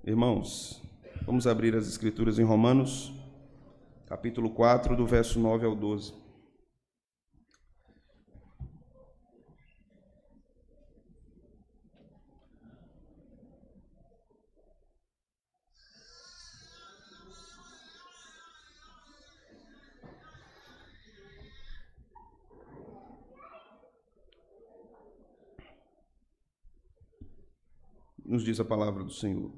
Irmãos, vamos abrir as Escrituras em Romanos, capítulo 4, do verso 9 ao 12. Nos diz a palavra do Senhor.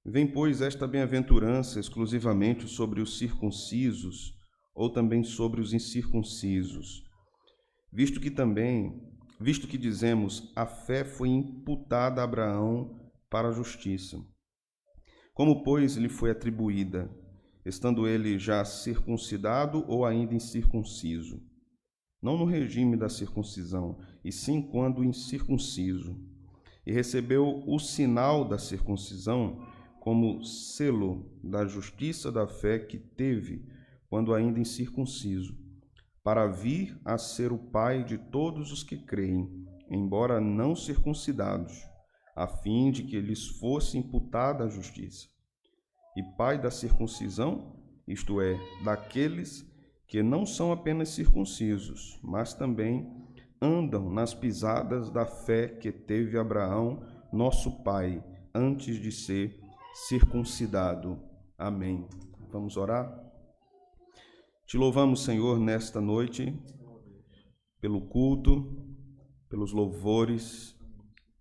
Vem, pois, esta bem-aventurança exclusivamente sobre os circuncisos, ou também sobre os incircuncisos, visto que dizemos, a fé foi imputada a Abraão para a justiça. Como, pois, lhe foi atribuída, estando ele já circuncidado ou ainda incircunciso? Não no regime da circuncisão, e sim quando incircunciso. E recebeu o sinal da circuncisão como selo da justiça da fé que teve quando ainda incircunciso, para vir a ser o pai de todos os que creem, embora não circuncidados, a fim de que lhes fosse imputada a justiça. E pai da circuncisão, isto é, daqueles que não são apenas circuncisos, mas também andam nas pisadas da fé que teve Abraão, nosso pai, antes de ser circuncidado. Amém. Vamos orar? Te louvamos, Senhor, nesta noite, pelo culto, pelos louvores,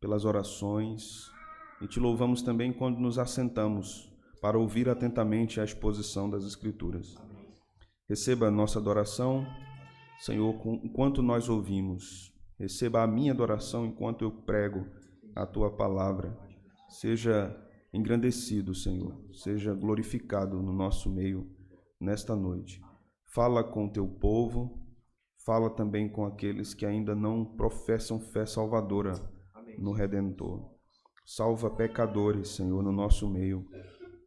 pelas orações, e te louvamos também quando nos assentamos para ouvir atentamente a exposição das Escrituras. Receba a nossa adoração, Senhor, enquanto nós ouvimos. Receba a minha adoração enquanto eu prego a Tua palavra. Seja engrandecido, Senhor. Seja glorificado no nosso meio nesta noite. Fala com o Teu povo. Fala também com aqueles que ainda não professam fé salvadora no Redentor. Salva pecadores, Senhor, no nosso meio.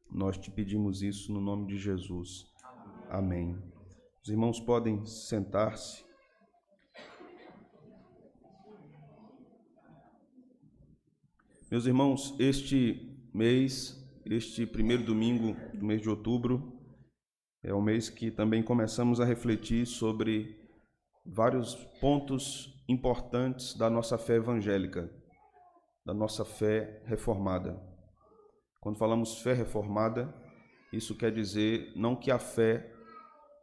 Nós te pedimos isso no nome de Jesus. Amém. Os irmãos podem sentar-se. Meus irmãos, este primeiro domingo do mês de outubro, é o mês que também começamos a refletir sobre vários pontos importantes da nossa fé evangélica, da nossa fé reformada. Quando falamos fé reformada, isso quer dizer não que a fé,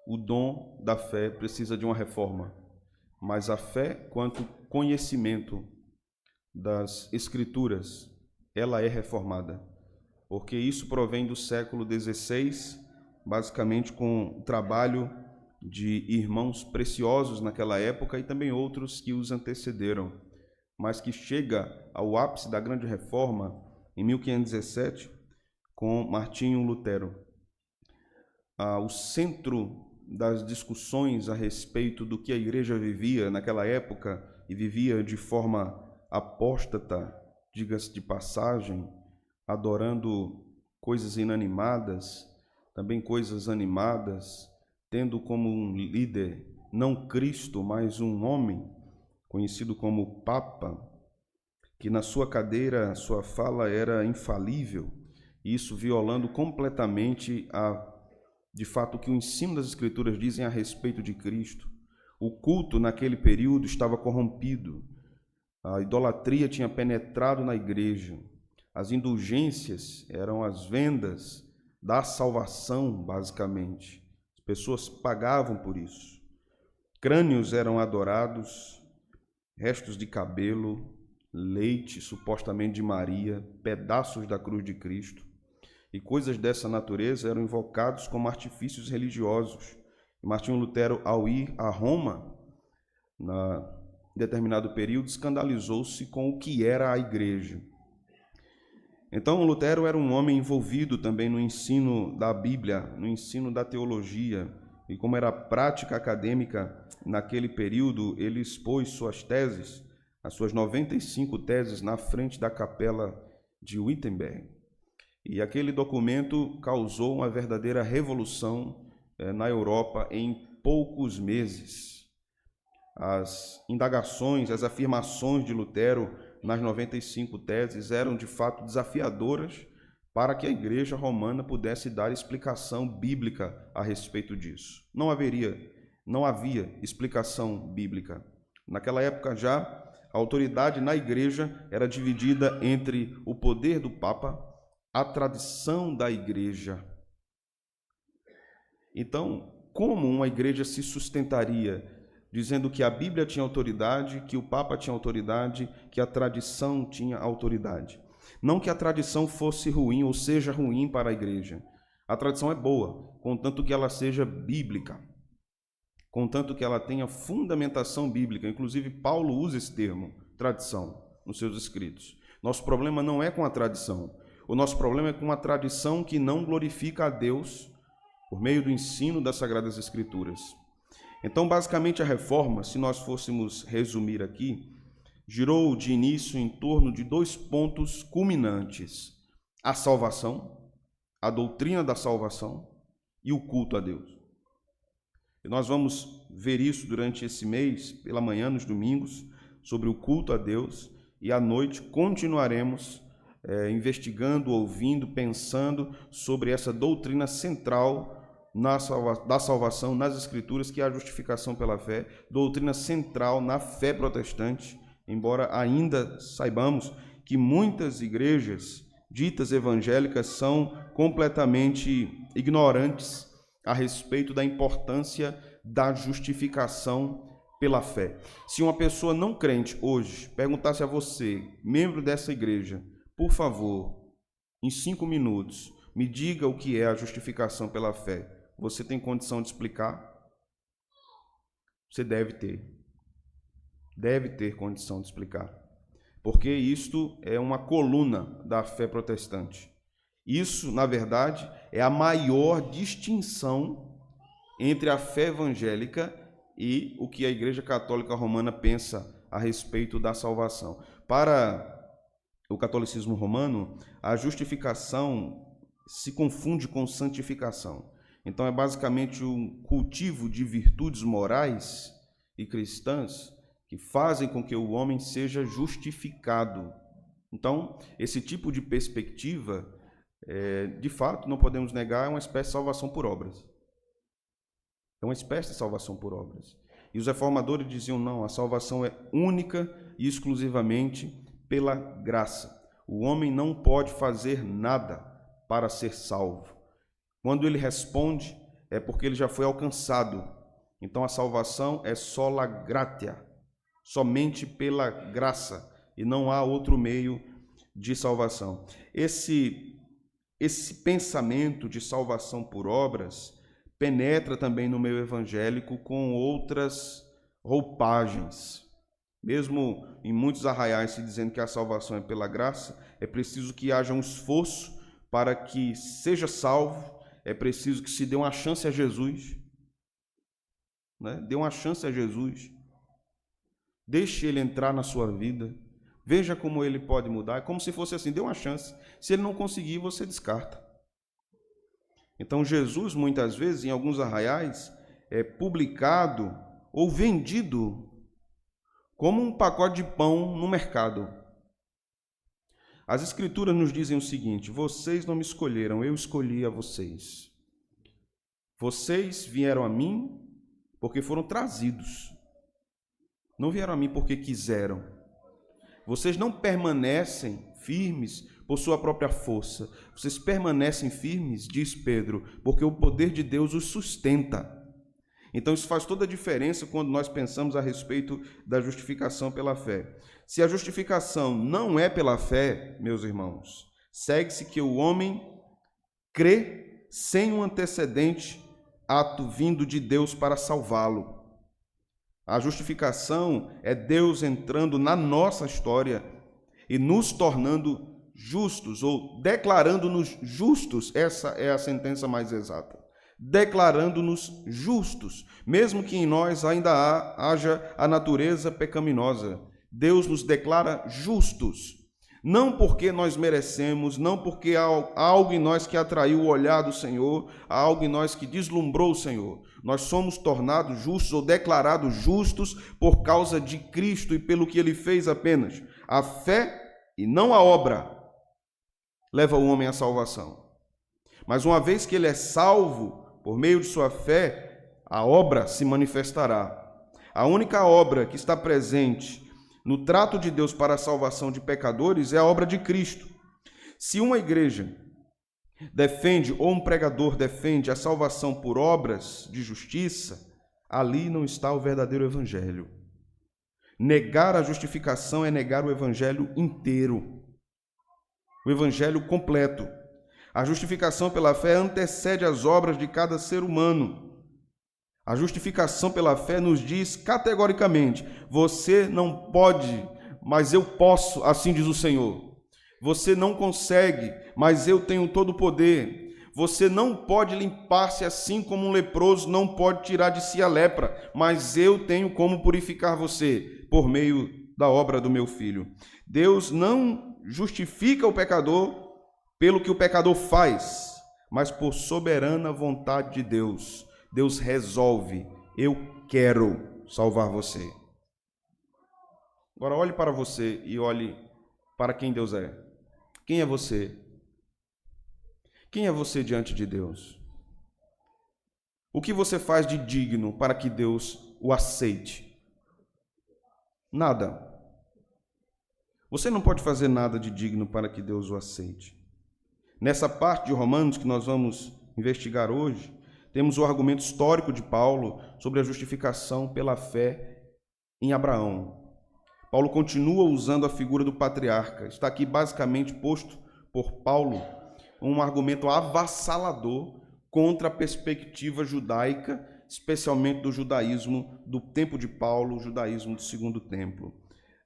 o dom da fé precisa de uma reforma, mas a fé quanto conhecimento das Escrituras, ela é reformada, porque isso provém do século XVI, basicamente com o trabalho de irmãos preciosos naquela época e também outros que os antecederam, mas que chega ao ápice da Grande Reforma em 1517 com Martinho Lutero. O centro das discussões a respeito do que a igreja vivia naquela época, e vivia de forma apóstata, diga-se de passagem, adorando coisas inanimadas, também coisas animadas, tendo como um líder não Cristo, mas um homem conhecido como Papa, que na sua cadeira, sua fala era infalível, isso violando completamente de fato, o que o ensino das Escrituras dizem a respeito de Cristo. O culto naquele período estava corrompido, a idolatria tinha penetrado na igreja, as indulgências eram as vendas da salvação, basicamente. As pessoas pagavam por isso. Crânios eram adorados, restos de cabelo, leite, supostamente de Maria, pedaços da cruz de Cristo. E coisas dessa natureza eram invocados como artifícios religiosos. Martinho Lutero, ao ir a Roma, em determinado período, escandalizou-se com o que era a igreja. Então, Lutero era um homem envolvido também no ensino da Bíblia, no ensino da teologia, e como era prática acadêmica naquele período, ele expôs suas teses, as suas 95 teses, na frente da capela de Wittenberg. E aquele documento causou uma verdadeira revolução na Europa em poucos meses. As indagações, as afirmações de Lutero nas 95 teses eram de fato desafiadoras para que a Igreja Romana pudesse dar explicação bíblica a respeito disso. Não havia explicação bíblica. Naquela época já, a autoridade na Igreja era dividida entre o poder do Papa, a tradição da Igreja. Então, como uma igreja se sustentaria dizendo que a Bíblia tinha autoridade, que o Papa tinha autoridade, que a tradição tinha autoridade? Não que a tradição fosse ruim ou seja ruim para a igreja. A tradição é boa, contanto que ela seja bíblica, contanto que ela tenha fundamentação bíblica. Inclusive, Paulo usa esse termo, tradição, nos seus escritos. Nosso problema não é com a tradição. O nosso problema é com a tradição que não glorifica a Deus por meio do ensino das Sagradas Escrituras. Então, basicamente, a reforma, se nós fôssemos resumir aqui, girou de início em torno de 2 pontos culminantes: a salvação, a doutrina da salvação e o culto a Deus. E nós vamos ver isso durante esse mês, pela manhã, nos domingos, sobre o culto a Deus, e à noite continuaremos investigando, ouvindo, pensando sobre essa doutrina central da salvação nas Escrituras, que é a justificação pela fé, doutrina central na fé protestante, embora ainda saibamos que muitas igrejas ditas evangélicas são completamente ignorantes a respeito da importância da justificação pela fé. Se uma pessoa não crente hoje perguntasse a você, membro dessa igreja, por favor, em 5 minutos, me diga o que é a justificação pela fé, você tem condição de explicar? Você deve ter condição de explicar, porque isto é uma coluna da fé protestante. Isso, na verdade, é a maior distinção entre a fé evangélica e o que a Igreja Católica Romana pensa a respeito da salvação. Para o catolicismo romano, a justificação se confunde com santificação. Então, é basicamente um cultivo de virtudes morais e cristãs que fazem com que o homem seja justificado. Então, esse tipo de perspectiva, de fato, não podemos negar, é uma espécie de salvação por obras. É uma espécie de salvação por obras. E os reformadores diziam, não, a salvação é única e exclusivamente pela graça. O homem não pode fazer nada para ser salvo. Quando ele responde, é porque ele já foi alcançado. Então, a salvação é sola gratia, somente pela graça, e não há outro meio de salvação. Esse pensamento de salvação por obras penetra também no meio evangélico com outras roupagens. Mesmo em muitos arraiais se dizendo que a salvação é pela graça, é preciso que haja um esforço para que seja salvo, é preciso que se dê uma chance a Jesus, né? Dê uma chance a Jesus. Deixe ele entrar na sua vida. Veja como ele pode mudar. É como se fosse assim, dê uma chance. Se ele não conseguir, você descarta. Então, Jesus, muitas vezes, em alguns arraiais, é publicado ou vendido como um pacote de pão no mercado. As Escrituras nos dizem o seguinte: vocês não me escolheram, eu escolhi a vocês. Vocês vieram a mim porque foram trazidos. Não vieram a mim porque quiseram. Vocês não permanecem firmes por sua própria força. Vocês permanecem firmes, diz Pedro, porque o poder de Deus os sustenta. Então isso faz toda a diferença quando nós pensamos a respeito da justificação pela fé. Se a justificação não é pela fé, meus irmãos, segue-se que o homem crê sem um antecedente ato vindo de Deus para salvá-lo. A justificação é Deus entrando na nossa história e nos tornando justos, ou declarando-nos justos. Essa é a sentença mais exata. Declarando-nos justos, mesmo que em nós ainda haja a natureza pecaminosa. Deus nos declara justos, não porque nós merecemos, não porque há algo em nós que atraiu o olhar do Senhor, há algo em nós que deslumbrou o Senhor. Nós somos tornados justos ou declarados justos por causa de Cristo e pelo que Ele fez apenas. A fé e não a obra leva o homem à salvação. Mas uma vez que ele é salvo por meio de sua fé, a obra se manifestará. A única obra que está presente no trato de Deus para a salvação de pecadores é a obra de Cristo. Se uma igreja defende, ou um pregador defende a salvação por obras de justiça, ali não está o verdadeiro evangelho. Negar a justificação é negar o evangelho inteiro, o evangelho completo. A justificação pela fé antecede as obras de cada ser humano. A justificação pela fé nos diz categoricamente: você não pode, mas eu posso, assim diz o Senhor. Você não consegue, mas eu tenho todo o poder. Você não pode limpar-se assim como um leproso não pode tirar de si a lepra, mas eu tenho como purificar você por meio da obra do meu Filho. Deus não justifica o pecador pelo que o pecador faz, mas por soberana vontade de Deus. Deus resolve: eu quero salvar você. Agora olhe para você e olhe para quem Deus é. Quem é você? Quem é você diante de Deus? O que você faz de digno para que Deus o aceite? Nada. Você não pode fazer nada de digno para que Deus o aceite. Nessa parte de Romanos que nós vamos investigar hoje, temos o argumento histórico de Paulo sobre a justificação pela fé em Abraão. Paulo continua usando a figura do patriarca. Está aqui basicamente posto por Paulo um argumento avassalador contra a perspectiva judaica, especialmente do judaísmo do tempo de Paulo, o judaísmo do segundo templo.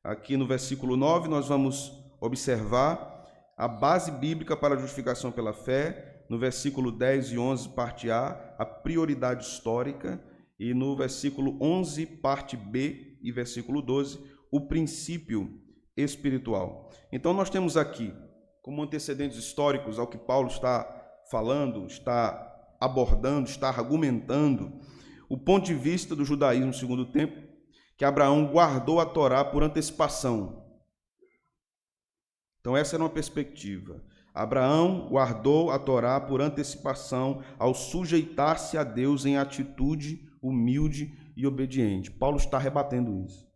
Aqui no versículo 9 nós vamos observar a base bíblica para a justificação pela fé. No versículo 10 e 11, parte A, a prioridade histórica. E no versículo 11, parte B, e versículo 12, o princípio espiritual. Então nós temos aqui, como antecedentes históricos ao que Paulo está falando, está abordando, está argumentando, o ponto de vista do judaísmo segundo o tempo, que Abraão guardou a Torá por antecipação. Então essa era uma perspectiva. Abraão guardou a Torá por antecipação ao sujeitar-se a Deus em atitude humilde e obediente. Paulo está rebatendo isso.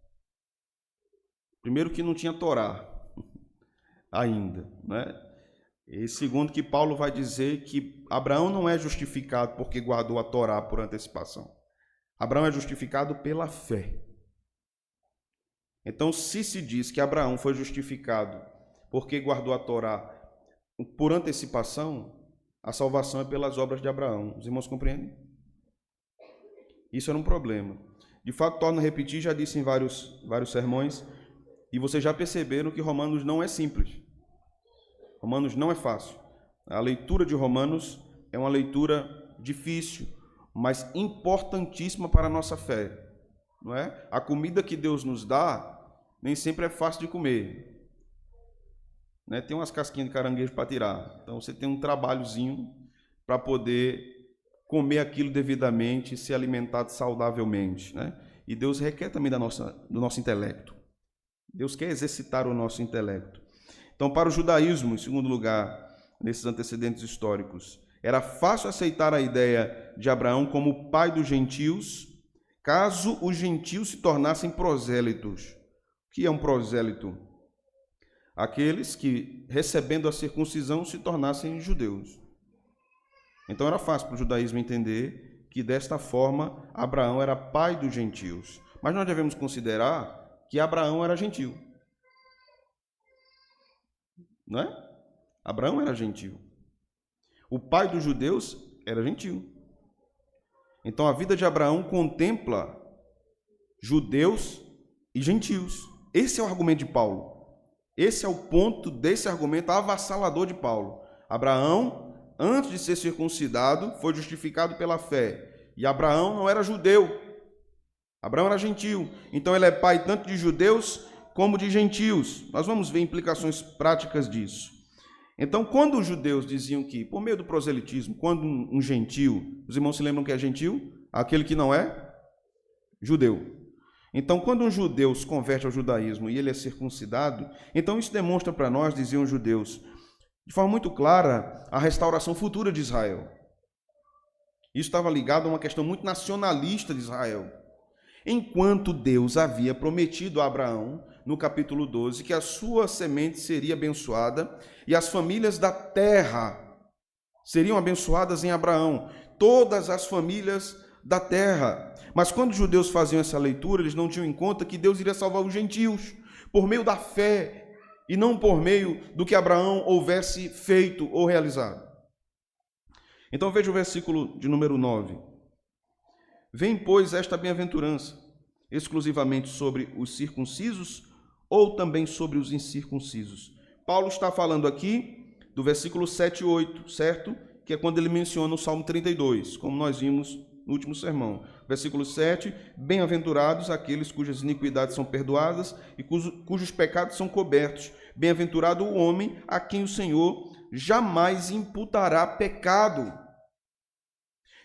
Primeiro que não tinha Torá ainda, né? E segundo que Paulo vai dizer que Abraão não é justificado porque guardou a Torá por antecipação. Abraão é justificado pela fé. Então, se diz que Abraão foi justificado porque guardou a Torá por antecipação, a salvação é pelas obras de Abraão. Os irmãos compreendem? Isso era um problema. De fato, torno a repetir, já disse em vários sermões, e vocês já perceberam que Romanos não é simples. Romanos não é fácil. A leitura de Romanos é uma leitura difícil, mas importantíssima para a nossa fé. Não é? A comida que Deus nos dá nem sempre é fácil de comer. Né? Tem umas casquinhas de caranguejo para tirar. Então você tem um trabalhozinho para poder comer aquilo devidamente e ser alimentado saudavelmente. Né? E Deus requer também do nosso intelecto. Deus quer exercitar o nosso intelecto. Então, para o judaísmo, em segundo lugar, nesses antecedentes históricos, era fácil aceitar a ideia de Abraão como pai dos gentios, caso os gentios se tornassem prosélitos. O que é um prosélito? Aqueles que, recebendo a circuncisão, se tornassem judeus. Então, era fácil para o judaísmo entender que, desta forma, Abraão era pai dos gentios. Mas nós devemos considerar que Abraão era gentio. Não é? Abraão era gentio. O pai dos judeus era gentio. Então a vida de Abraão contempla judeus e gentios. Esse é o argumento de Paulo. Esse é o ponto desse argumento avassalador de Paulo. Abraão, antes de ser circuncidado, foi justificado pela fé. E Abraão não era judeu. Abraão era gentio. Então ele é pai tanto de judeus como de gentios. Nós vamos ver implicações práticas disso. Então, quando os judeus diziam que, por meio do proselitismo, quando um gentio, os irmãos se lembram que é gentio? Aquele que não é judeu. Então, quando um judeu se converte ao judaísmo e ele é circuncidado, então isso demonstra para nós, diziam os judeus, de forma muito clara, a restauração futura de Israel. Isso estava ligado a uma questão muito nacionalista de Israel. Enquanto Deus havia prometido a Abraão, no capítulo 12, que a sua semente seria abençoada e as famílias da terra seriam abençoadas em Abraão, todas as famílias da terra. Mas quando os judeus faziam essa leitura, eles não tinham em conta que Deus iria salvar os gentios por meio da fé e não por meio do que Abraão houvesse feito ou realizado. Então veja o versículo de número 9. Vem, pois, esta bem-aventurança exclusivamente sobre os circuncisos ou também sobre os incircuncisos? Paulo está falando aqui do versículo 7 e 8, certo? Que é quando ele menciona o Salmo 32, como nós vimos no último sermão. Versículo 7, bem-aventurados aqueles cujas iniquidades são perdoadas e cujos pecados são cobertos. Bem-aventurado o homem a quem o Senhor jamais imputará pecado.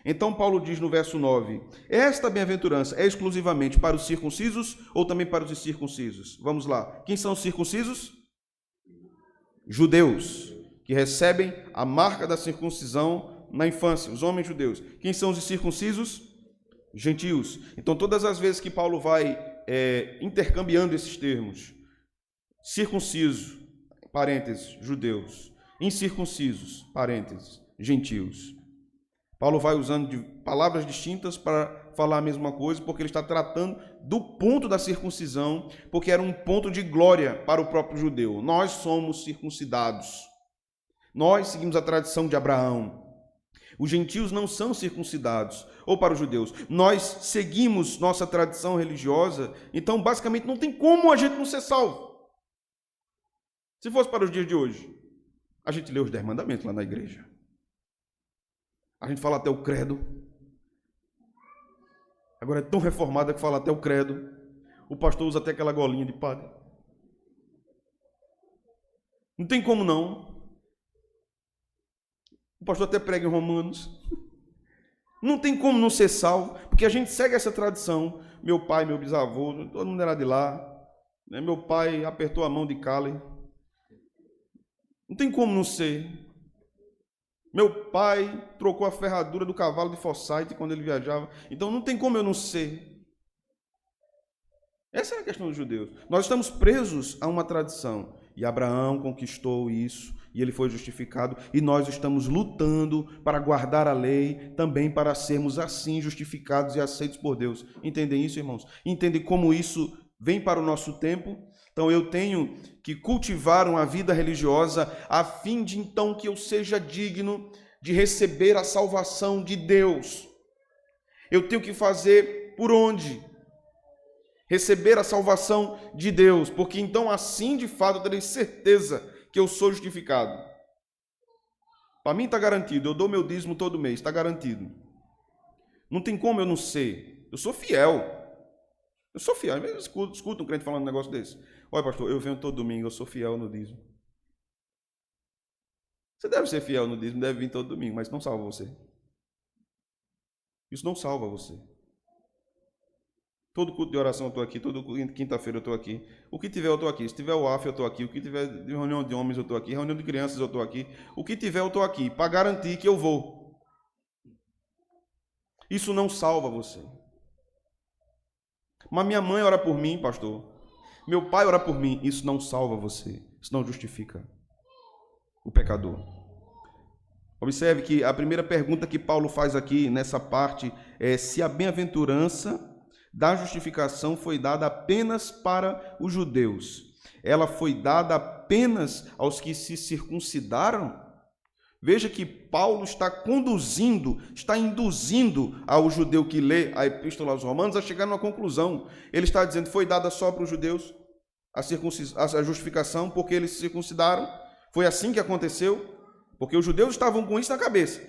Então Paulo diz no verso 9, esta bem-aventurança é exclusivamente para os circuncisos ou também para os incircuncisos? Vamos lá, quem são os circuncisos? Judeus, que recebem a marca da circuncisão na infância, os homens judeus. Quem são os incircuncisos? Gentios. Então todas as vezes que Paulo vai intercambiando esses termos, circunciso, parênteses, judeus, incircuncisos, parênteses, gentios, Paulo vai usando de palavras distintas para falar a mesma coisa, porque ele está tratando do ponto da circuncisão, porque era um ponto de glória para o próprio judeu. Nós somos circuncidados. Nós seguimos a tradição de Abraão. Os gentios não são circuncidados, ou para os judeus. Nós seguimos nossa tradição religiosa, então basicamente não tem como a gente não ser salvo. Se fosse para os dias de hoje, a gente lê os 10 mandamentos lá na igreja. A gente fala até o credo. Agora é tão reformada que fala até o credo. O pastor usa até aquela golinha de padre. Não tem como não. O pastor até prega em Romanos. Não tem como não ser salvo, porque a gente segue essa tradição. Meu pai, meu bisavô, todo mundo era de lá. Meu pai apertou a mão de Cali. Não tem como não ser. Meu pai trocou a ferradura do cavalo de Forsyth quando ele viajava. Então não tem como eu não ser. Essa é a questão dos judeus. Nós estamos presos a uma tradição. E Abraão conquistou isso. E ele foi justificado. E nós estamos lutando para guardar a lei. Também para sermos assim justificados e aceitos por Deus. Entendem isso, irmãos? Entendem como isso vem para o nosso tempo? Então eu tenho que cultivar uma vida religiosa a fim de então que eu seja digno de receber a salvação de Deus. Eu tenho que fazer por onde? Receber a salvação de Deus, porque então assim de fato eu terei certeza que eu sou justificado. Para mim está garantido, eu dou meu dízimo todo mês, está garantido. Não tem como eu não ser, eu sou fiel. Eu sou fiel, às vezes escuto um crente falando um negócio desse. Olha, pastor, eu venho todo domingo, eu sou fiel no dízimo. Você deve ser fiel no dízimo, deve vir todo domingo, mas não salva você. Isso não salva você. Todo culto de oração eu estou aqui, toda quinta-feira eu estou aqui. O que tiver eu estou aqui. Se tiver o AF eu estou aqui. O que tiver de reunião de homens eu estou aqui. Reunião de crianças eu estou aqui. O que tiver eu estou aqui, para garantir que eu vou. Isso não salva você. Mas minha mãe ora por mim, pastor. Meu pai ora por mim. Isso não salva você. Isso não justifica o pecador. Observe que a primeira pergunta que Paulo faz aqui nessa parte é se a bem-aventurança da justificação foi dada apenas para os judeus. Ela foi dada apenas aos que se circuncidaram? Veja que Paulo está induzindo ao judeu que lê a Epístola aos Romanos a chegar numa conclusão. Ele está dizendo, foi dada só para os judeus a justificação porque eles se circuncidaram? Foi assim que aconteceu? Porque os judeus estavam com isso na cabeça.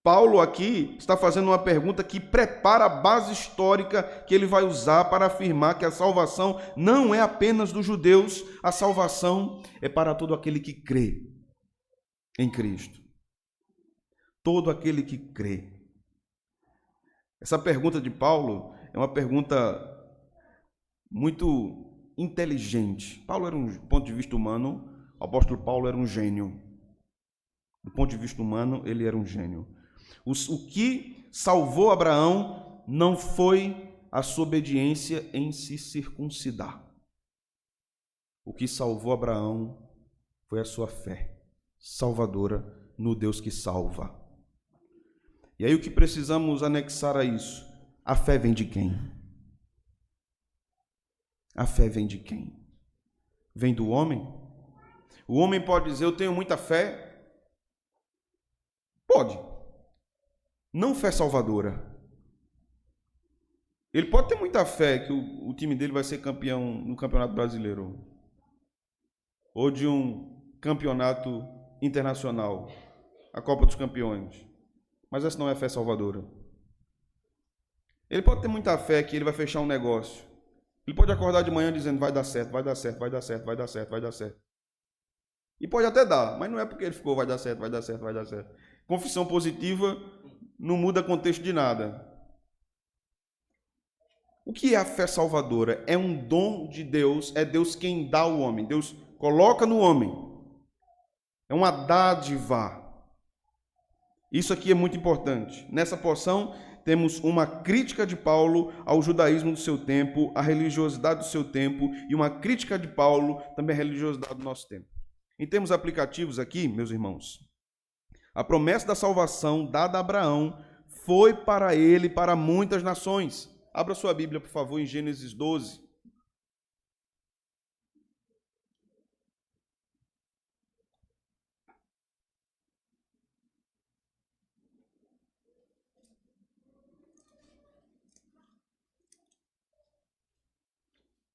Paulo aqui está fazendo uma pergunta que prepara a base histórica que ele vai usar para afirmar que a salvação não é apenas dos judeus, a salvação é para todo aquele que crê em Cristo. Todo aquele que crê. Essa pergunta de Paulo é uma pergunta muito inteligente. Paulo era do ponto de vista humano, o apóstolo Paulo era um gênio. Do ponto de vista humano, ele era um gênio. O que salvou Abraão não foi a sua obediência em se circuncidar. O que salvou Abraão foi a sua fé salvadora no Deus que salva. E aí o que precisamos anexar a isso? A fé vem de quem? A fé vem de quem? Vem do homem? O homem pode dizer, eu tenho muita fé? Pode. Não fé salvadora. Ele pode ter muita fé que o time dele vai ser campeão no Campeonato Brasileiro. Ou de um campeonato internacional. A Copa dos Campeões. Mas essa não é fé salvadora. Ele pode ter muita fé que ele vai fechar um negócio. Ele pode acordar de manhã dizendo, vai dar certo, vai dar certo, vai dar certo, vai dar certo, vai dar certo. E pode até dar, mas não é porque ele ficou, vai dar certo, vai dar certo, vai dar certo. Confissão positiva não muda contexto de nada. O que é a fé salvadora? É um dom de Deus, é Deus quem dá ao homem. Deus coloca no homem. É uma dádiva. Isso aqui é muito importante. Nessa porção, temos uma crítica de Paulo ao judaísmo do seu tempo, à religiosidade do seu tempo, e uma crítica de Paulo também à religiosidade do nosso tempo. Em termos aplicativos aqui, meus irmãos, a promessa da salvação dada a Abraão foi para ele e para muitas nações. Abra sua Bíblia, por favor, em Gênesis 12.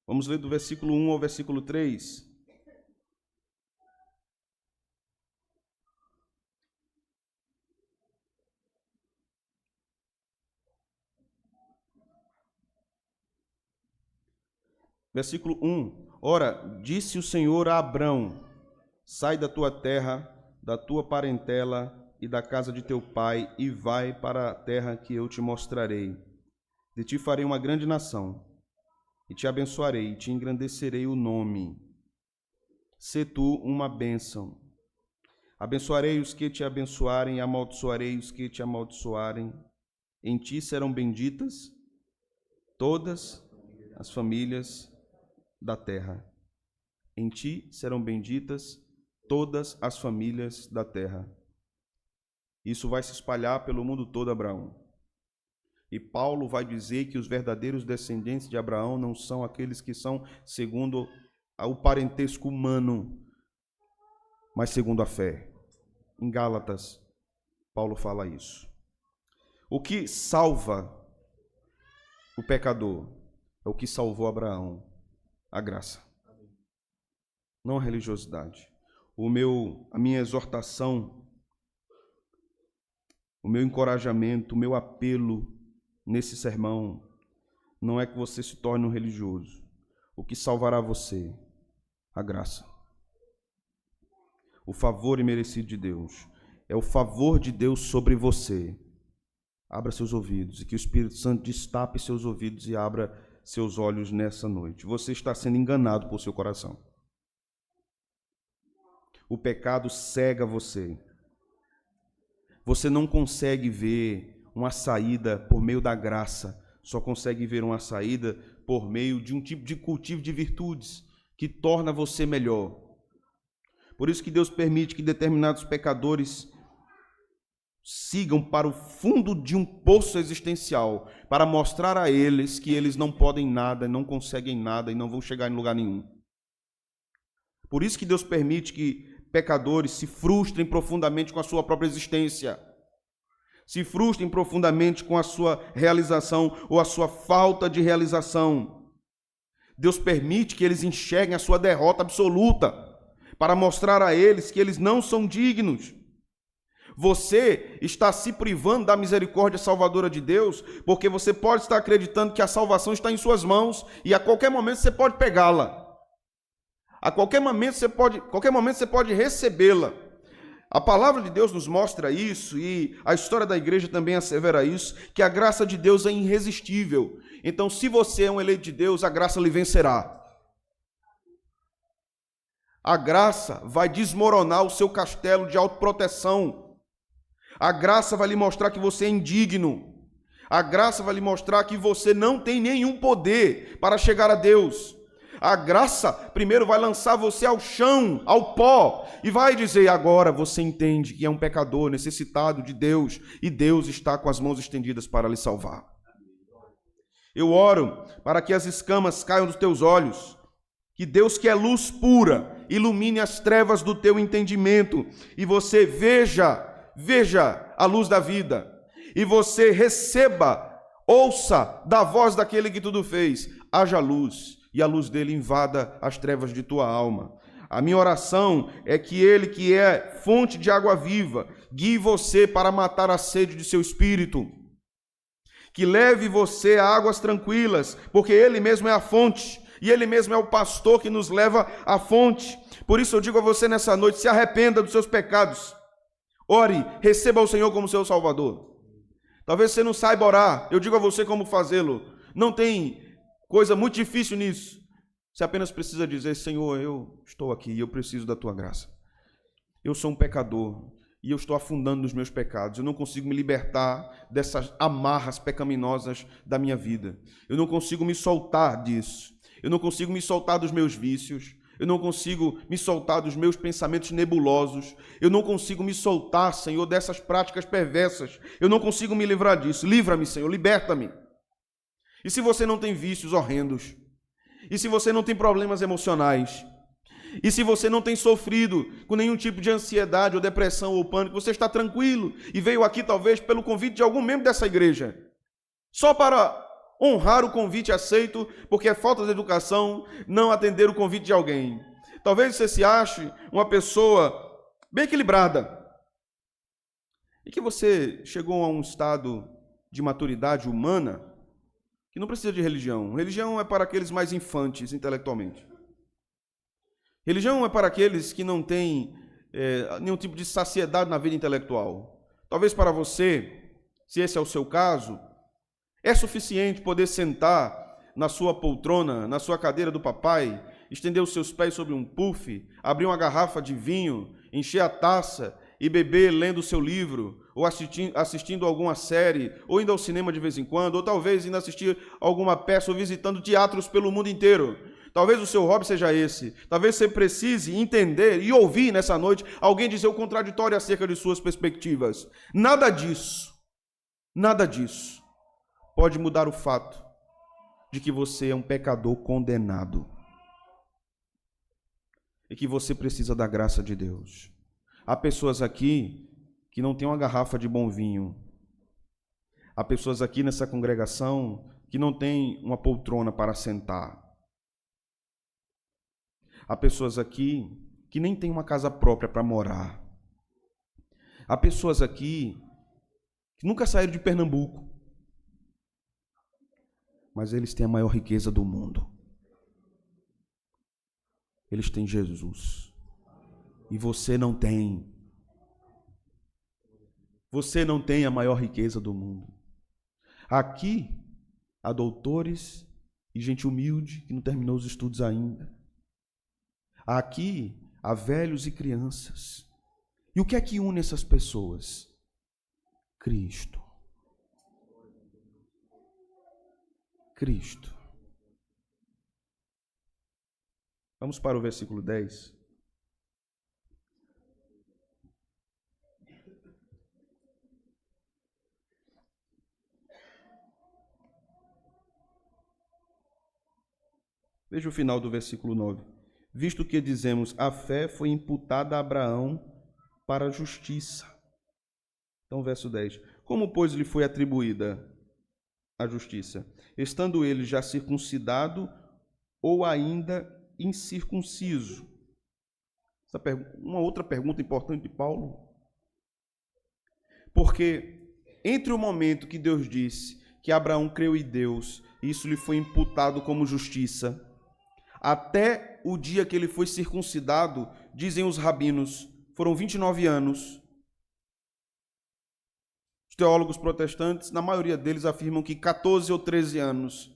Vamos ler do versículo 1 ao versículo 3. Versículo 1. Ora, disse o Senhor a Abrão, sai da tua terra, da tua parentela e da casa de teu pai, e vai para a terra que eu te mostrarei. De ti farei uma grande nação, e te abençoarei, e te engrandecerei o nome. Sê tu uma bênção. Abençoarei os que te abençoarem, e amaldiçoarei os que te amaldiçoarem. Em ti serão benditas todas as famílias da terra. Em ti serão benditas todas as famílias da terra. Isso vai se espalhar pelo mundo todo, Abraão. E Paulo vai dizer que os verdadeiros descendentes de Abraão não são aqueles que são segundo o parentesco humano, mas segundo a fé. Em Gálatas, Paulo fala isso. O que salva o pecador é o que salvou Abraão. A graça, não a religiosidade. A minha exortação, o meu encorajamento, o meu apelo nesse sermão não é que você se torne um religioso. O que salvará você? A graça. O favor imerecido de Deus. É o favor de Deus sobre você. Abra seus ouvidos e que o Espírito Santo destape seus ouvidos e abra seus olhos nessa noite. Você está sendo enganado por seu coração. O pecado cega você. Você não consegue ver uma saída por meio da graça. Só consegue ver uma saída por meio de um tipo de cultivo de virtudes que torna você melhor. Por isso que Deus permite que determinados pecadores sigam para o fundo de um poço existencial, para mostrar a eles que eles não podem nada, não conseguem nada e não vão chegar em lugar nenhum. Por isso que Deus permite que pecadores se frustrem profundamente com a sua própria existência, se frustrem profundamente com a sua realização ou a sua falta de realização. Deus permite que eles enxerguem a sua derrota absoluta, para mostrar a eles que eles não são dignos. Você está se privando da misericórdia salvadora de Deus, porque você pode estar acreditando que a salvação está em suas mãos e a qualquer momento você pode pegá-la. A qualquer momento você pode recebê-la. A palavra de Deus nos mostra isso, e a história da igreja também assevera isso, que a graça de Deus é irresistível. Então, se você é um eleito de Deus, a graça lhe vencerá. A graça vai desmoronar o seu castelo de autoproteção. A graça vai lhe mostrar que você é indigno. A graça vai lhe mostrar que você não tem nenhum poder para chegar a Deus. A graça primeiro vai lançar você ao chão, ao pó, e vai dizer: agora você entende que é um pecador necessitado de Deus, e Deus está com as mãos estendidas para lhe salvar. Eu oro para que as escamas caiam dos teus olhos, que Deus, que é luz pura, ilumine as trevas do teu entendimento, e você veja a luz da vida, e você receba, ouça da voz daquele que tudo fez: haja luz, e a luz dele invada as trevas de tua alma. A minha oração é que ele, que é fonte de água viva, guie você para matar a sede de seu espírito, que leve você a águas tranquilas, porque ele mesmo é a fonte, e ele mesmo é o pastor que nos leva à fonte. Por isso eu digo a você nessa noite: se arrependa dos seus pecados, ore, receba o Senhor como seu Salvador. Talvez você não saiba orar, eu digo a você como fazê-lo. Não tem coisa muito difícil nisso. Você apenas precisa dizer: Senhor, eu estou aqui e eu preciso da tua graça. Eu sou um pecador e eu estou afundando nos meus pecados. Eu não consigo me libertar dessas amarras pecaminosas da minha vida. Eu não consigo me soltar disso. Eu não consigo me soltar dos meus vícios. Eu não consigo me soltar dos meus pensamentos nebulosos. Eu não consigo me soltar, Senhor, dessas práticas perversas. Eu não consigo me livrar disso. Livra-me, Senhor, liberta-me. E se você não tem vícios horrendos? E se você não tem problemas emocionais? E se você não tem sofrido com nenhum tipo de ansiedade ou depressão ou pânico, você está tranquilo e veio aqui talvez pelo convite de algum membro dessa igreja, só para honrar o convite aceito, porque é falta de educação não atender o convite de alguém. Talvez você se ache uma pessoa bem equilibrada e que você chegou a um estado de maturidade humana que não precisa de religião. Religião é para aqueles mais infantes intelectualmente. Religião é para aqueles que não têm nenhum tipo de saciedade na vida intelectual. Talvez para você, se esse é o seu caso, é suficiente poder sentar na sua poltrona, na sua cadeira do papai, estender os seus pés sobre um puff, abrir uma garrafa de vinho, encher a taça e beber lendo o seu livro, ou assistindo alguma série, ou indo ao cinema de vez em quando, ou talvez indo assistir alguma peça, ou visitando teatros pelo mundo inteiro. Talvez o seu hobby seja esse. Talvez você precise entender e ouvir nessa noite alguém dizer o contraditório acerca de suas perspectivas. Nada disso pode mudar o fato de que você é um pecador condenado e que você precisa da graça de Deus. Há pessoas aqui que não têm uma garrafa de bom vinho. Há pessoas aqui nessa congregação que não têm uma poltrona para sentar. Há pessoas aqui que nem têm uma casa própria para morar. Há pessoas aqui que nunca saíram de Pernambuco, mas eles têm a maior riqueza do mundo. Eles têm Jesus. E você não tem. Você não tem a maior riqueza do mundo. Aqui há doutores e gente humilde que não terminou os estudos ainda. Aqui há velhos e crianças. E o que é que une essas pessoas? Cristo. Cristo. Vamos para o versículo 10. Veja o final do versículo 9. Visto que dizemos, a fé foi imputada a Abraão para a justiça. Então, verso 10. Como, pois, lhe foi atribuída a justiça? Estando ele já circuncidado ou ainda incircunciso? Uma outra pergunta importante de Paulo. Porque entre o momento que Deus disse que Abraão creu em Deus, isso lhe foi imputado como justiça, até o dia que ele foi circuncidado, dizem os rabinos, foram 29 anos. Os teólogos protestantes, na maioria deles, afirmam que 14 ou 13 anos.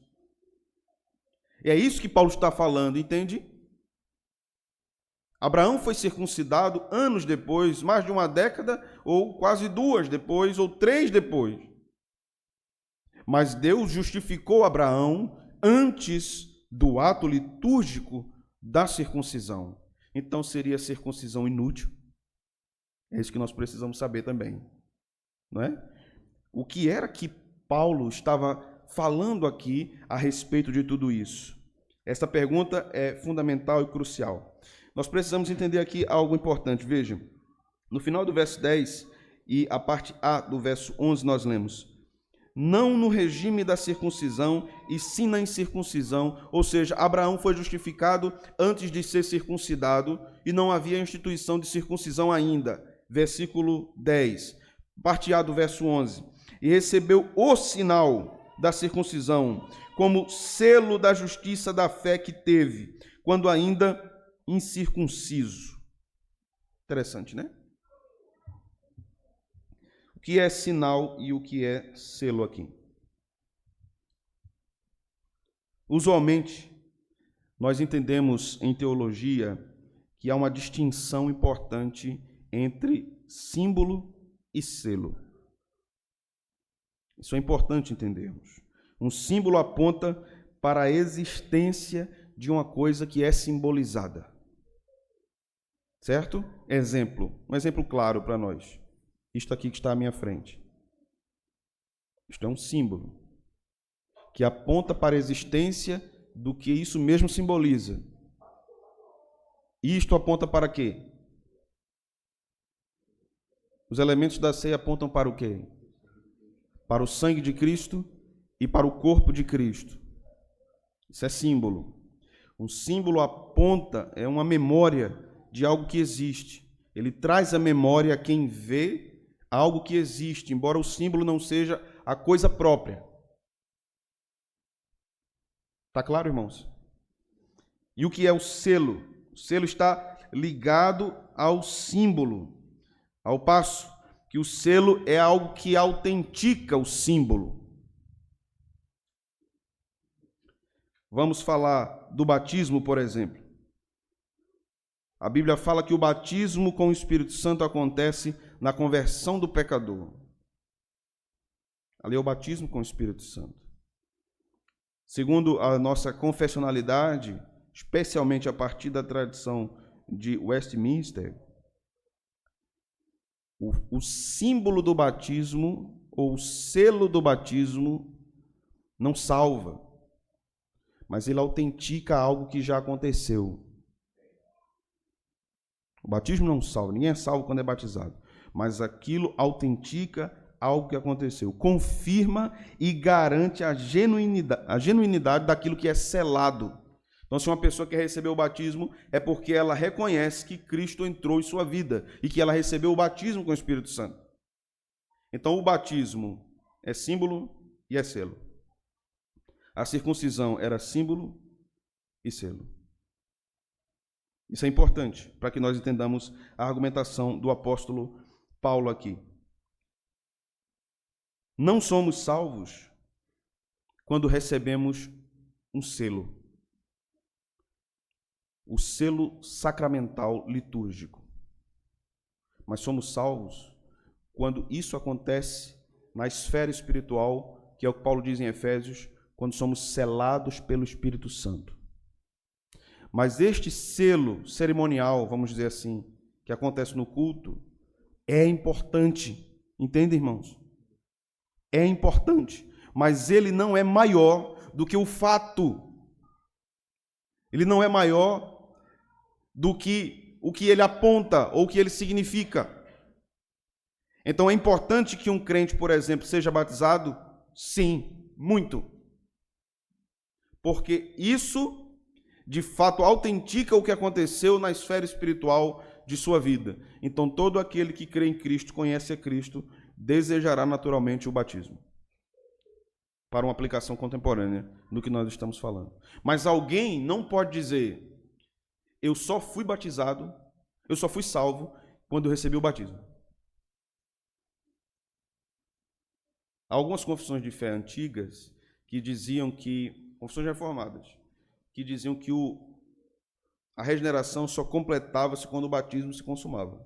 E é isso que Paulo está falando, entende? Abraão foi circuncidado anos depois, mais de uma década, ou quase 2 depois, ou 3 depois. Mas Deus justificou Abraão antes do ato litúrgico da circuncisão. Então seria circuncisão inútil. É isso que nós precisamos saber também, não é? O que era que Paulo estava falando aqui a respeito de tudo isso? Esta pergunta é fundamental e crucial. Nós precisamos entender aqui algo importante. Vejam, no final do verso 10 e a parte A do verso 11 nós lemos: não no regime da circuncisão, e sim na incircuncisão. Ou seja, Abraão foi justificado antes de ser circuncidado e não havia instituição de circuncisão ainda. Versículo 10, parte A do verso 11. E recebeu o sinal da circuncisão como selo da justiça da fé que teve, quando ainda incircunciso. Interessante, né? O que é sinal e o que é selo aqui? Usualmente, nós entendemos em teologia que há uma distinção importante entre símbolo e selo. Isso é importante entendermos. Um símbolo aponta para a existência de uma coisa que é simbolizada. Certo? Exemplo, um exemplo claro para nós. Isto aqui que está à minha frente. Isto é um símbolo que aponta para a existência do que isso mesmo simboliza. Isto aponta para quê? Os elementos da ceia apontam para o quê? Para o sangue de Cristo e para o corpo de Cristo. Isso é símbolo. Um símbolo aponta, é uma memória de algo que existe. Ele traz à memória a quem vê algo que existe, embora o símbolo não seja a coisa própria. Está claro, irmãos? E o que é o selo? O selo está ligado ao símbolo, ao passo que o selo é algo que autentica o símbolo. Vamos falar do batismo, por exemplo. A Bíblia fala que o batismo com o Espírito Santo acontece na conversão do pecador. Ali é o batismo com o Espírito Santo. Segundo a nossa confessionalidade, especialmente a partir da tradição de Westminster, o símbolo do batismo ou o selo do batismo não salva, mas ele autentica algo que já aconteceu. O batismo não salva, ninguém é salvo quando é batizado, mas aquilo autentica algo que aconteceu, confirma e garante a genuinidade daquilo que é selado. Então, se uma pessoa quer receber o batismo, é porque ela reconhece que Cristo entrou em sua vida e que ela recebeu o batismo com o Espírito Santo. Então, o batismo é símbolo e é selo. A circuncisão era símbolo e selo. Isso é importante para que nós entendamos a argumentação do apóstolo Paulo aqui. Não somos salvos quando recebemos um selo. O selo sacramental litúrgico. Mas somos salvos quando isso acontece na esfera espiritual, que é o que Paulo diz em Efésios, quando somos selados pelo Espírito Santo. Mas este selo cerimonial, vamos dizer assim, que acontece no culto, é importante. Entende, irmãos? É importante, mas ele não é maior do que o fato. Ele não é maior do que o que ele aponta ou o que ele significa. Então é importante que um crente, por exemplo, seja batizado? Sim, muito. Porque isso, de fato, autentica o que aconteceu na esfera espiritual de sua vida. Então todo aquele que crê em Cristo, conhece a Cristo, desejará naturalmente o batismo. Para uma aplicação contemporânea do que nós estamos falando. Mas alguém não pode dizer: eu só fui batizado, eu só fui salvo quando eu recebi o batismo. Há algumas confissões de fé antigas que diziam que, confissões reformadas, que diziam que a regeneração só completava-se quando o batismo se consumava.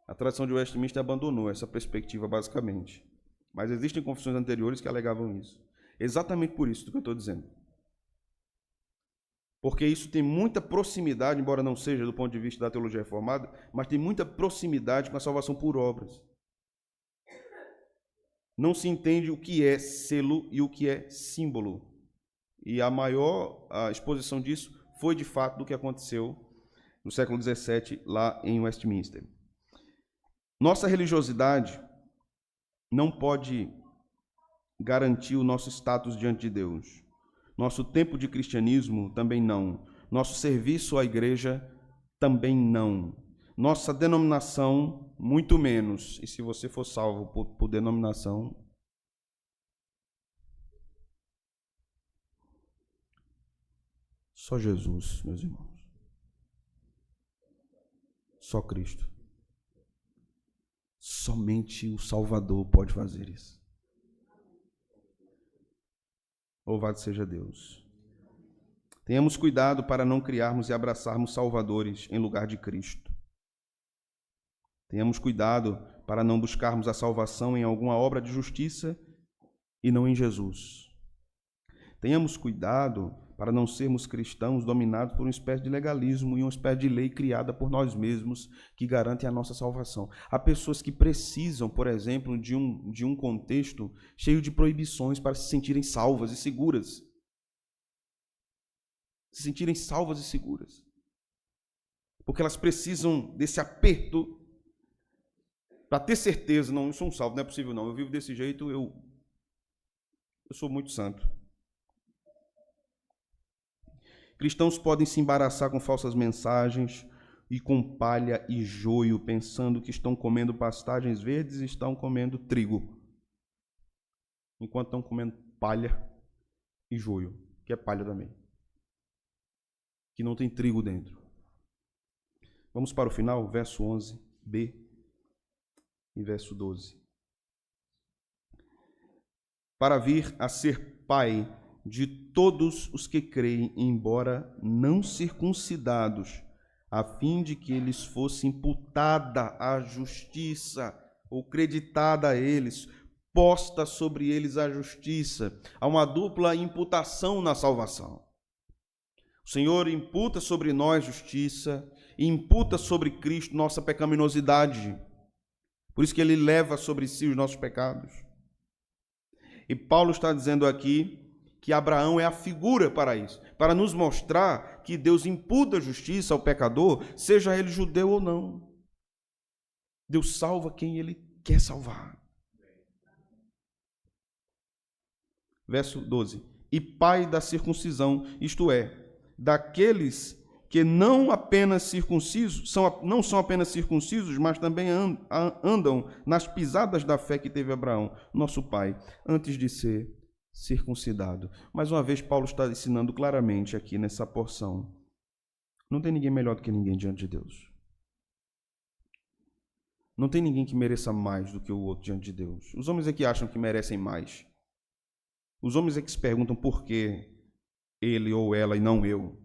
A tradição de Westminster abandonou essa perspectiva, basicamente. Mas existem confissões anteriores que alegavam isso. Exatamente por isso que eu estou dizendo. Porque isso tem muita proximidade, embora não seja do ponto de vista da teologia reformada, mas tem muita proximidade com a salvação por obras. Não se entende o que é selo e o que é símbolo. E a maior exposição disso foi, de fato, do que aconteceu no século XVII, lá em Westminster. Nossa religiosidade não pode garantir o nosso status diante de Deus. Nosso tempo de cristianismo também não. Nosso serviço à igreja também não. Nossa denominação, muito menos. E se você for salvo por denominação, só Jesus, meus irmãos. Só Cristo. Somente o Salvador pode fazer isso. Louvado seja Deus. Tenhamos cuidado para não criarmos e abraçarmos salvadores em lugar de Cristo. Tenhamos cuidado para não buscarmos a salvação em alguma obra de justiça e não em Jesus. Tenhamos cuidado para não sermos cristãos dominados por uma espécie de legalismo e uma espécie de lei criada por nós mesmos que garante a nossa salvação. Há pessoas que precisam, por exemplo, de um contexto cheio de proibições para se sentirem salvas e seguras. Se sentirem salvas e seguras. Porque elas precisam desse aperto para ter certeza, não, eu sou um salvo, não é possível não, eu vivo desse jeito, eu sou muito santo. Cristãos podem se embaraçar com falsas mensagens e com palha e joio, pensando que estão comendo pastagens verdes e estão comendo trigo, enquanto estão comendo palha e joio, que é palha também, que não tem trigo dentro. Vamos para o final, verso 11b e verso 12. Para vir a ser pai de todos os que creem, embora não circuncidados, a fim de que lhes fosse imputada a justiça, ou creditada a eles, posta sobre eles a justiça. Há uma dupla imputação na salvação. O Senhor imputa sobre nós justiça e imputa sobre Cristo nossa pecaminosidade. Por isso que ele leva sobre si os nossos pecados. E Paulo está dizendo aqui que Abraão é a figura para isso, para nos mostrar que Deus imputa justiça ao pecador, seja ele judeu ou não. Deus salva quem ele quer salvar. Verso 12. E pai da circuncisão, isto é, daqueles que não apenas circuncisos, não são apenas circuncisos, mas também andam nas pisadas da fé que teve Abraão, nosso pai, antes de ser circuncidado. Mais uma vez, Paulo está ensinando claramente aqui nessa porção. Não tem ninguém melhor do que ninguém diante de Deus. Não tem ninguém que mereça mais do que o outro diante de Deus. Os homens é que acham que merecem mais. Os homens é que se perguntam por que ele ou ela e não eu.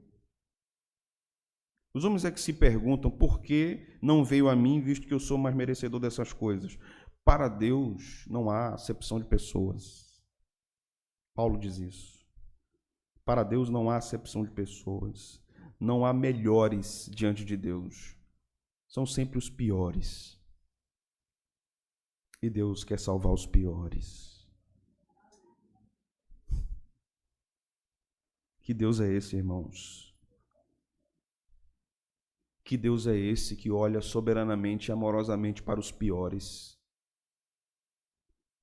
Os homens é que se perguntam por que não veio a mim, visto que eu sou mais merecedor dessas coisas. Para Deus não há acepção de pessoas. Paulo diz isso. Para Deus não há acepção de pessoas. Não há melhores diante de Deus. São sempre os piores. E Deus quer salvar os piores. Que Deus é esse, irmãos? Que Deus é esse que olha soberanamente e amorosamente para os piores?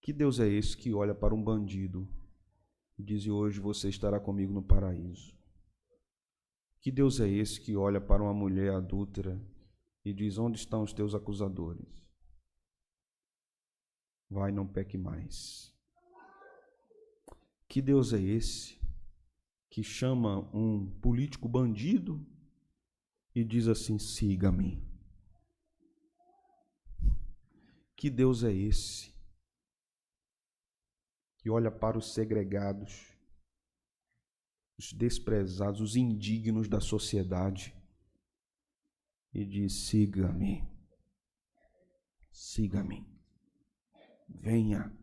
Que Deus é esse que olha para um bandido e diz: hoje você estará comigo no paraíso? Que Deus é esse que olha para uma mulher adúltera e diz: onde estão os teus acusadores? Vai, não peque mais. Que Deus é esse que chama um político bandido e diz assim: siga-me? Que Deus é esse que olha para os segregados, os desprezados, os indignos da sociedade e diz: siga-me, siga-me, venha.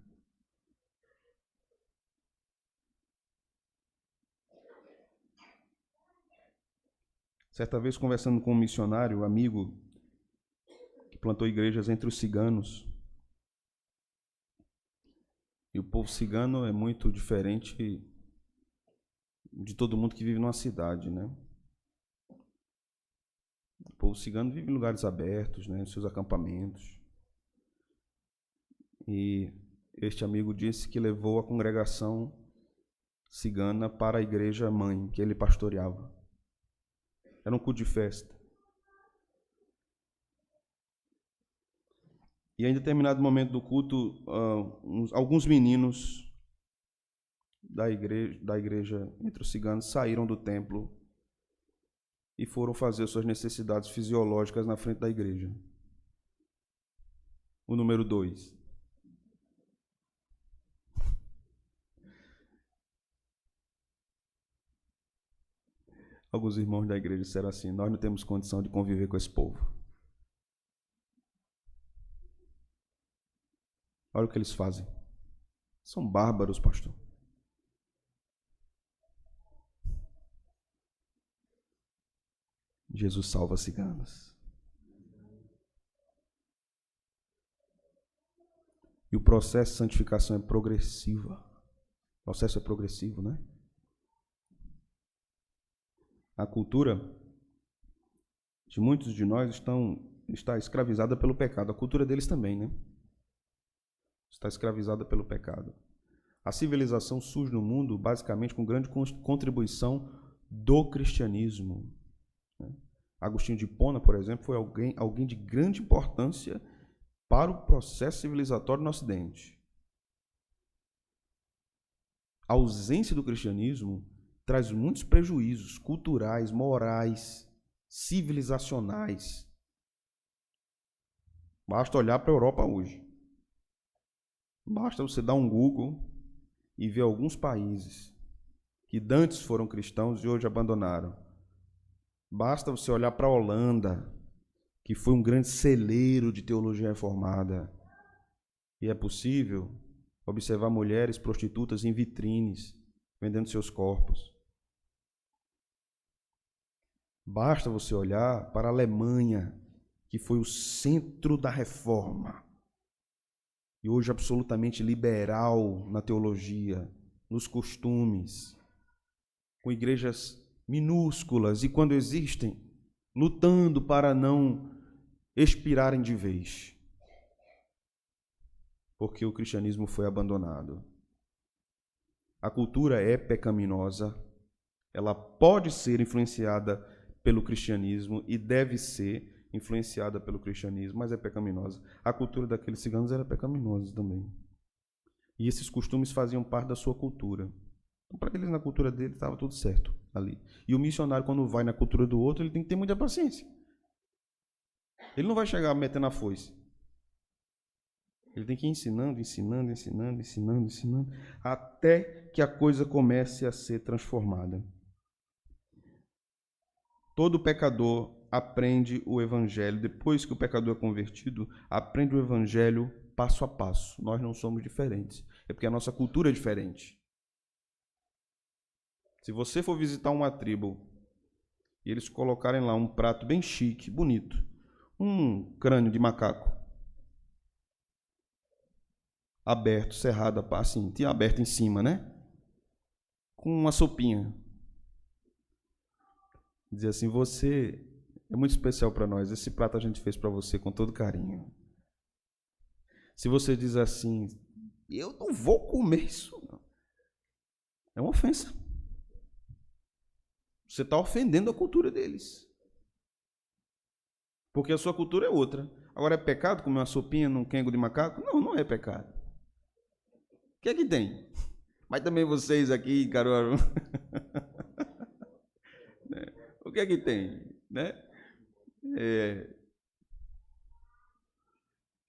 Certa vez, conversando com um missionário, amigo, que plantou igrejas entre os ciganos, e o povo cigano é muito diferente de todo mundo que vive numa cidade, né? O povo cigano vive em lugares abertos, né, em seus acampamentos. E este amigo disse que levou a congregação cigana para a igreja mãe que ele pastoreava. Era um culto de festa. E em determinado momento do culto, alguns meninos da igreja entre os ciganos saíram do templo e foram fazer suas necessidades fisiológicas na frente da igreja. O número 2. Alguns irmãos da igreja disseram assim: nós não temos condição de conviver com esse povo. Olha o que eles fazem. São bárbaros, pastor. Jesus salva ciganos. E o processo de santificação é progressivo. O processo é progressivo, né? A cultura de muitos de nós está escravizada pelo pecado. A cultura deles também, né? Está escravizada pelo pecado. A civilização surge no mundo basicamente com grande contribuição do cristianismo. Agostinho de Hipona, por exemplo, foi alguém de grande importância para o processo civilizatório no Ocidente. A ausência do cristianismo traz muitos prejuízos culturais, morais, civilizacionais. Basta olhar para a Europa hoje. Basta você dar um Google e ver alguns países que dantes foram cristãos e hoje abandonaram. Basta você olhar para a Holanda, que foi um grande celeiro de teologia reformada. E é possível observar mulheres prostitutas em vitrines, vendendo seus corpos. Basta você olhar para a Alemanha, que foi o centro da reforma, e hoje absolutamente liberal na teologia, nos costumes, com igrejas minúsculas e, quando existem, lutando para não expirarem de vez, porque o cristianismo foi abandonado. A cultura é pecaminosa, ela pode ser influenciada pelo cristianismo e deve ser influenciada pelo cristianismo, mas é pecaminosa. A cultura daqueles ciganos era pecaminosa também. E esses costumes faziam parte da sua cultura. Então, para eles, na cultura dele, estava tudo certo ali. E o missionário, quando vai na cultura do outro, ele tem que ter muita paciência. Ele não vai chegar metendo a foice. Ele tem que ir ensinando, até que a coisa comece a ser transformada. Todo pecador aprende o evangelho. Depois que o pecador é convertido, aprende o evangelho passo a passo. Nós não somos diferentes. É porque a nossa cultura é diferente. Se você for visitar uma tribo e eles colocarem lá um prato bem chique, bonito, um crânio de macaco aberto, cerrado, assim, tinha aberto em cima, né? Com uma sopinha. Dizer assim: você é muito especial para nós, esse prato a gente fez para você com todo carinho. Se você diz assim: eu não vou comer isso, não, é uma ofensa. Você está ofendendo a cultura deles. Porque a sua cultura é outra. Agora, é pecado comer uma sopinha num quengo de macaco? Não, não é pecado. O que é que tem? Mas também vocês aqui, Caruaru, o que é que tem? Né?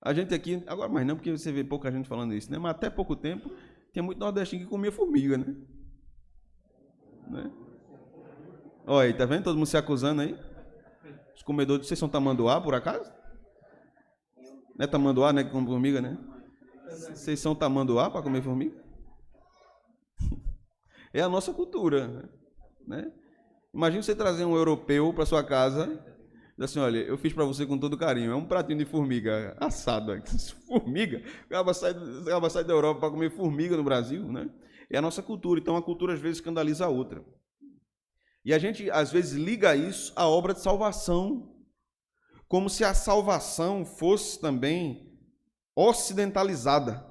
A gente aqui, agora mais não, porque você vê pouca gente falando isso, né? Mas até pouco tempo, tinha muito nordestino que comia formiga, né? Olha aí, tá vendo? Todo mundo se acusando aí. Os comedores, vocês são tamanduá, por acaso? Não é tamanduá, né? Que come formiga, né? Vocês são tamanduá para comer formiga? É a nossa cultura, né? Imagina você trazer um europeu para sua casa e dizer assim, olha, eu fiz para você com todo carinho, é um pratinho de formiga assado. Formiga? Acaba sai da Europa para comer formiga no Brasil, né? É a nossa cultura, então a cultura às vezes escandaliza a outra. E a gente às vezes liga isso à obra de salvação, como se a salvação fosse também ocidentalizada.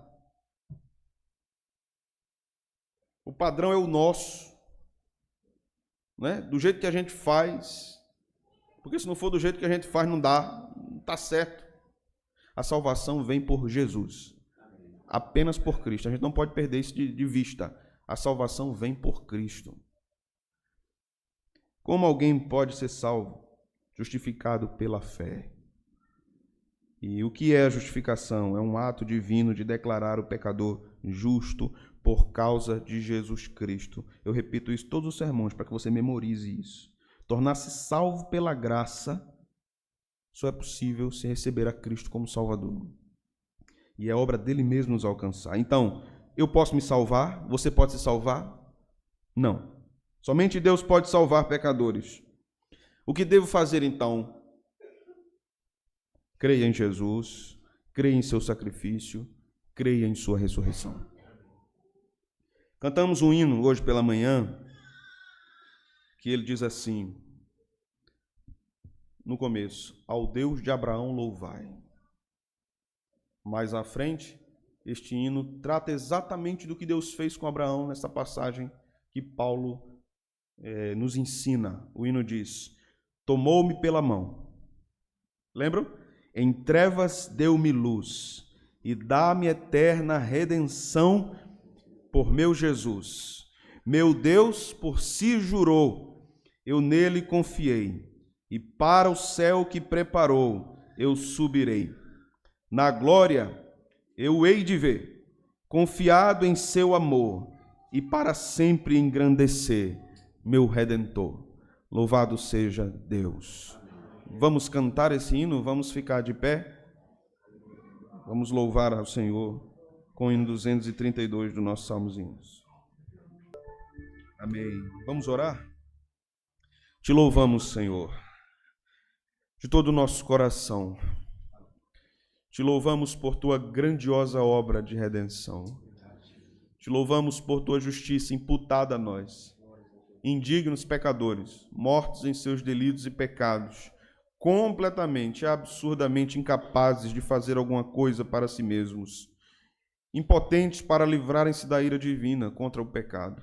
O padrão é o nosso, né? Do jeito que a gente faz, porque se não for do jeito que a gente faz, não dá, não está certo. A salvação vem por Jesus, apenas por Cristo. A gente não pode perder isso de vista. A salvação vem por Cristo. Como alguém pode ser salvo? Justificado pela fé. E o que é a justificação? É um ato divino de declarar o pecador justo por causa de Jesus Cristo. Eu repito isso todos os sermões para que você memorize isso. Tornar-se salvo pela graça só é possível se receber a Cristo como Salvador. E é obra dele mesmo nos alcançar. Então, eu posso me salvar? Você pode se salvar? Não. Somente Deus pode salvar pecadores. O que devo fazer então? Creia em Jesus, creia em seu sacrifício, creia em sua ressurreição. Cantamos um hino hoje pela manhã, que ele diz assim, no começo, ao Deus de Abraão louvai. Mais à frente, este hino trata exatamente do que Deus fez com Abraão nessa passagem que Paulo nos ensina. O hino diz, tomou-me pela mão. Lembram? Em trevas deu-me luz e dá-me eterna redenção por meu Jesus. Meu Deus por si jurou, eu nele confiei, e para o céu que preparou eu subirei. Na glória eu hei de ver, confiado em seu amor, e para sempre engrandecer meu Redentor. Louvado seja Deus. Vamos cantar esse hino? Vamos ficar de pé? Vamos louvar ao Senhor com o hino 232 do nosso Salmos Hinos. Amém. Vamos orar? Te louvamos, Senhor, de todo o nosso coração. Te louvamos por tua grandiosa obra de redenção. Te louvamos por tua justiça imputada a nós, indignos pecadores, mortos em seus delitos e pecados, completamente, absurdamente incapazes de fazer alguma coisa para si mesmos, impotentes para livrarem-se da ira divina contra o pecado.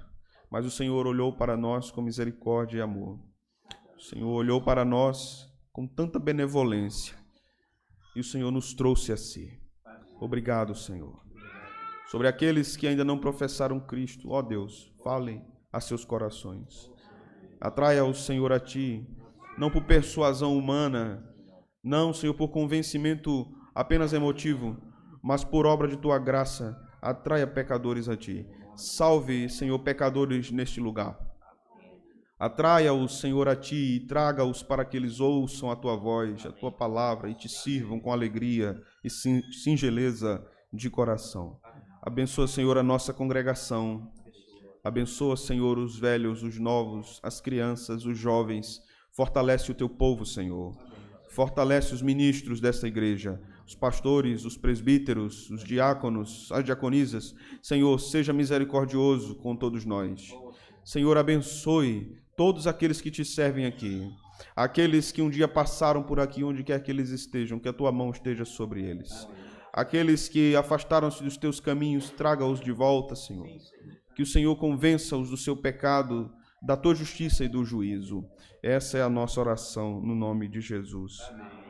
Mas o Senhor olhou para nós com misericórdia e amor. O Senhor olhou para nós com tanta benevolência e o Senhor nos trouxe a si. Obrigado, Senhor. Sobre aqueles que ainda não professaram Cristo, ó Deus, falem a seus corações. Atraia o Senhor a ti, não por persuasão humana, não, Senhor, por convencimento apenas emotivo, mas por obra de tua graça, atraia pecadores a ti. Salve, Senhor, pecadores neste lugar. Atraia-os, Senhor, a ti e traga-os para que eles ouçam a tua voz, a tua palavra e te sirvam com alegria e singeleza de coração. Abençoa, Senhor, a nossa congregação. Abençoa, Senhor, os velhos, os novos, as crianças, os jovens. Fortalece o teu povo, Senhor. Fortalece os ministros desta igreja, os pastores, os presbíteros, os diáconos, as diaconisas. Senhor, seja misericordioso com todos nós. Senhor, abençoe todos aqueles que te servem aqui, aqueles que um dia passaram por aqui, onde quer que eles estejam, que a tua mão esteja sobre eles. Aqueles que afastaram-se dos teus caminhos, traga-os de volta, Senhor. Que o Senhor convença-os do seu pecado, da tua justiça e do juízo. Essa é a nossa oração, no nome de Jesus. Amém.